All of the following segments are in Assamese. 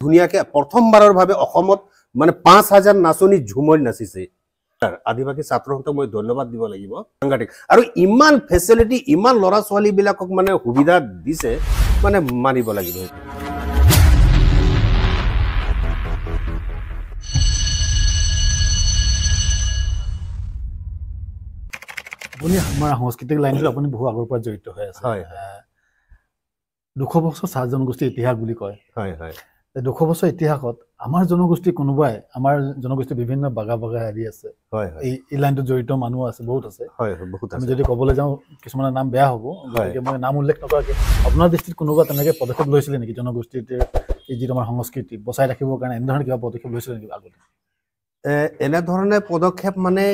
ধুনিয়াকে প্ৰথমবাৰৰ ভাবে অসমত মানে 5000 নাচনী ঝুমৰি নাচিছে আদিবাসী ছাত্ৰহঁতক মই ধন্যবাদ দিব লাগিব সাংঘাতিক আৰু ইমান ফেসিলিটি ইমান লৰা ছোৱালী বিলাকক মানে সুবিধা দিছে মানে মানিব লাগিব আপুনি আমাৰ সাংস্কৃতিক লাইনটো আপুনি বহু আগৰ পৰা জড়িত হৈ আছে হয় 200 বছৰ চাহ জনগোষ্ঠীৰ ইতিহাস বুলি কয় হয় হয় 200 বছৰ ইতিহাসত আমাৰ জনগোষ্ঠী কোনোবাই আমাৰ জনগোষ্ঠী বিভিন্ন বাগা হেৰি আছে হয় এই লাইনটো জড়িত মানুহ আছে বহুত আছে হয় বহুত আছে আমি যদি ক'বলৈ যাওঁ কিছুমানৰ নাম বেয়া হ'ব গতিকে মই নাম উল্লেখ নকৰাকৈ আপোনাৰ দৃষ্টিত কোনোবা তেনেকৈ পদক্ষেপ লৈছিল নেকি জনগোষ্ঠীৰ এই যিটো আমাৰ সংস্কৃতি বচাই ৰাখিবৰ কাৰণে এনেধৰণৰ কিবা পদক্ষেপ লৈছিল নেকি আগতে এনেধৰণে পদক্ষেপ মানে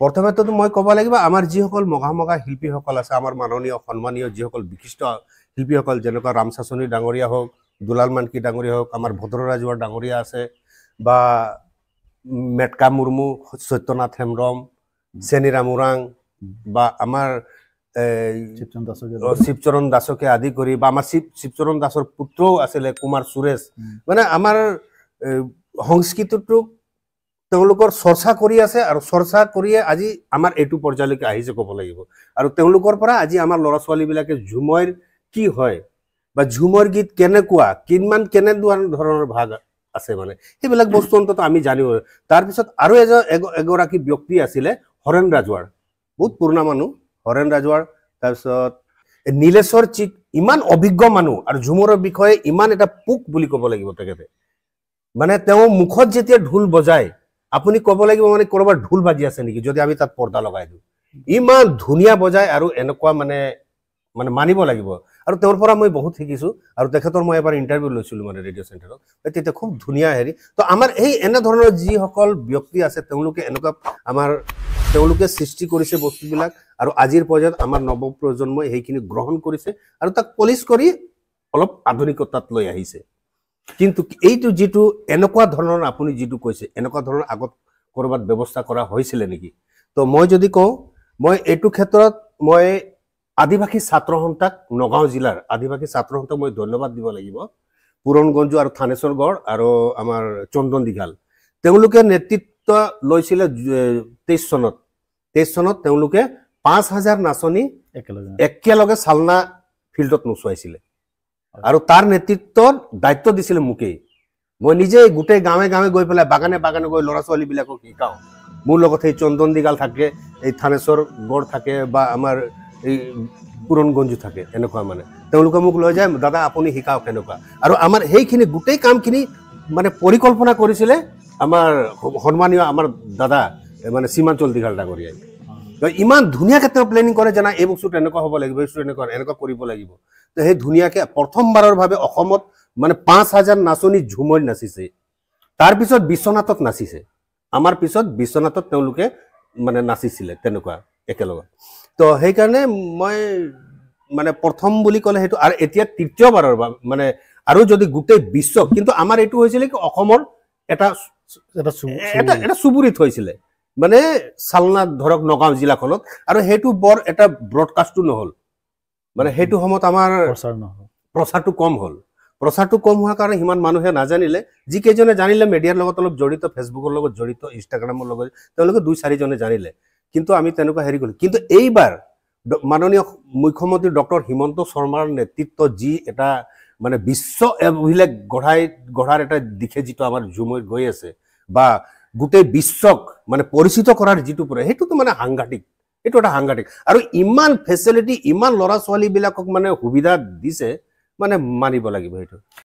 প্ৰথমেতো মই ক'ব লাগিব আমাৰ যিসকল মগা শিল্পীসকল আছে আমাৰ মাননীয় সন্মানীয় যিসকল বিশিষ্ট শিল্পীসকল যেনেকুৱা ৰামচাচনী ডাঙৰীয়া হওক দুলাল মানকি ডাঙৰীয়া হওক আমাৰ ভদ্ৰ ৰাজুৱাৰ ডাঙৰীয়া আছে বা মেটকা মুৰ্মু সত্যনাথ হেমব্ৰম চেনিৰাম ওৰাং বা আমাৰ শিৱচৰণ দাসকে আদি কৰি বা আমাৰ শিৱচৰণ দাসৰ পুত্ৰও আছিলে কুমাৰ সুৰেশ মানে আমাৰ সংস্কৃতিটো তেওঁলোকৰ চৰ্চা কৰি আছে আৰু চৰ্চা কৰিয়ে আজি আমাৰ এইটো পৰ্যায়লৈকে আহিছে ক'ব লাগিব আৰু তেওঁলোকৰ পৰা আজি আমাৰ ল'ৰা ছোৱালীবিলাকে ঝুমৰ কি হয় বা ঝুমৰ গীত কেনেকুৱা কেনে ধৰণৰ ভাগ আছে মানে সেইবিলাক বস্তু অন্তত আমি জানিব তাৰপিছত আৰু এগৰাকী ব্যক্তি আছিলে হৰেণ ৰাজৱাৰ বহুত পুৰণা মানুহ হৰেণ ৰাজৱাৰ তাৰপিছত নীলেশ্বৰ চিক ইমান অভিজ্ঞ মানুহ আৰু ঝুমৰৰ বিষয়ে ইমান এটা পোক বুলি ক'ব লাগিব তেখেতে মানে তেওঁ মুখত যেতিয়া ঢোল বজায় আপুনি ক'ব লাগিব মানে কৰবাৰ ঢোল বাজি আছে নেকি যদি আমি তাত পৰ্দা লগাই দিওঁ ইমান ধুনীয়া বজায় আৰু এনেকুৱা মানে মানিব লাগিব আৰু তেওঁৰ পৰা মই বহুত শিকিছো আৰু তেখেতৰ মই এবাৰ ইন্টাৰভিউ লৈছিলো মানে ৰেডিঅ' চেণ্টাৰত তেতিয়া খুব ধুনীয়া হেৰি তো আমাৰ এই এনে ধৰণৰ যিসকল ব্যক্তি আছে তেওঁলোকে এনেকুৱা তেওঁলোকে সৃষ্টি কৰিছে বস্তুবিলাক আৰু আজিৰ পৰ্যায়ত আমাৰ নৱ প্ৰজন্মই সেইখিনি গ্ৰহণ কৰিছে আৰু তাক পলিশ কৰি অলপ আধুনিকতাত লৈ আহিছে কিন্তু এইটো যেটো এনেকুৱা ধৰণৰ আপুনি যেটো কৈছে এনেকুৱা ধৰণৰ আগত কৰবাত ব্যৱস্থা কৰা হৈছিল নেকি তো মই যদি কওঁ মই এইটো ক্ষেত্ৰত মই আদিবাসী ছাত্ৰহঁতক নগাঁও জিলাৰ আদিবাসী ছাত্ৰহঁতক মই ধন্যবাদ দিব লাগিব পুৰণগঞ্জ আৰু থানেশ্বৰগড় আৰু আমাৰ চন্দন দিঘাল তেওঁলোকে নেতৃত্ব লৈছিল 23 চনত তেওঁলোকে 5000 নাচনী একেলগে চালনা ফিল্ডত নচুৱাইছিল আৰু তাৰ নেতৃত্বৰ দায়িত্ব দিছিল মুকেই মই নিজে গুটে গাঁৱে গৈ পেলাই বাগানে গৈ ল'ৰা ছোৱালী বিলাকক শিকাও মোৰ লগত এই চন্দন দিঘাল থাকে এই থানেশ্বৰ গড় থাকে বা আমাৰ এই পুৰণগঞ্জ থাকে এনেকুৱা মানে তেওঁলোকে মোক লৈ যায় দাদা আপুনি শিকাও কেনেকুৱা আৰু আমাৰ সেইখিনি গোটেই কামখিনি মানে পৰিকল্পনা কৰিছিলে আমাৰ সন্মানীয় আমাৰ দাদা মানে সীমাঞ্চল দিঘাল ডাঙৰীয়াই ইমান ধুনীয়াকৈ তেওঁ প্লেনিং কৰে জানা এই বস্তুটো এনেকুৱা হ'ব লাগিব এই বস্তু এনেকুৱা কৰিব লাগিব তো সেই ধুনীয়াকৈ প্ৰথমবাৰৰ ভাবে অসমত মানে 5000 নাচনী ঝুমৰি নাচিছে তাৰপিছত বিশ্বনাথত নাচিছে আমাৰ পিছত বিশ্বনাথত তেওঁলোকে মানে নাচিছিলে তেনেকুৱা একেলগে তো সেইকাৰণে মই মানে প্ৰথম বুলি ক'লে সেইটো আৰু এতিয়া তৃতীয়বাৰৰ মানে আৰু যদি গোটেই বিশ্ব কিন্তু আমাৰ এইটো হৈছিলে কি অসমৰ এটা চুবুৰীত হৈছিলে মানে চালনা ধৰক নগাঁও জিলাখনত আৰু সেইটো বৰ এটা ব্ৰডকাষ্টটো নহল মানে সেইটো সময়ত আমাৰ প্ৰচাৰটো কম হ'ল প্ৰচাৰটো কম হোৱাৰ কাৰণে ইমান মানুহে নাজানিলে যিকেইজনে জানিলে মিডিয়াৰ লগত অলপ জড়িত ফেচবুকৰ লগত জড়িত ইনষ্টাগ্ৰামৰ লগত তেওঁলোকে 2-4 জনে জানিলে কিন্তু আমি তেনেকুৱা হেৰি কৰিলো কিন্তু এইবাৰ মাননীয় মুখ্যমন্ত্ৰী ডক্টৰ হিমন্ত শৰ্মাৰ নেতৃত্বত যি এটা মানে বিশ্ব অভিলেখ গঢ়াৰ এটা দিশে যিটো আমাৰ ঝুমুৰ গৈ আছে বা গোটেই বিশ্বক মানে পৰিচিত কৰাৰ যিটো পৰে সেইটোতো মানে সাংঘাতিক এইটো এটা সাংঘাতিক আৰু ইমান ফেসিলিটি ইমান লৰা ছোৱালী বিলাকক মানে সুবিধা দিছে মানে মানিব লাগিব সেইটো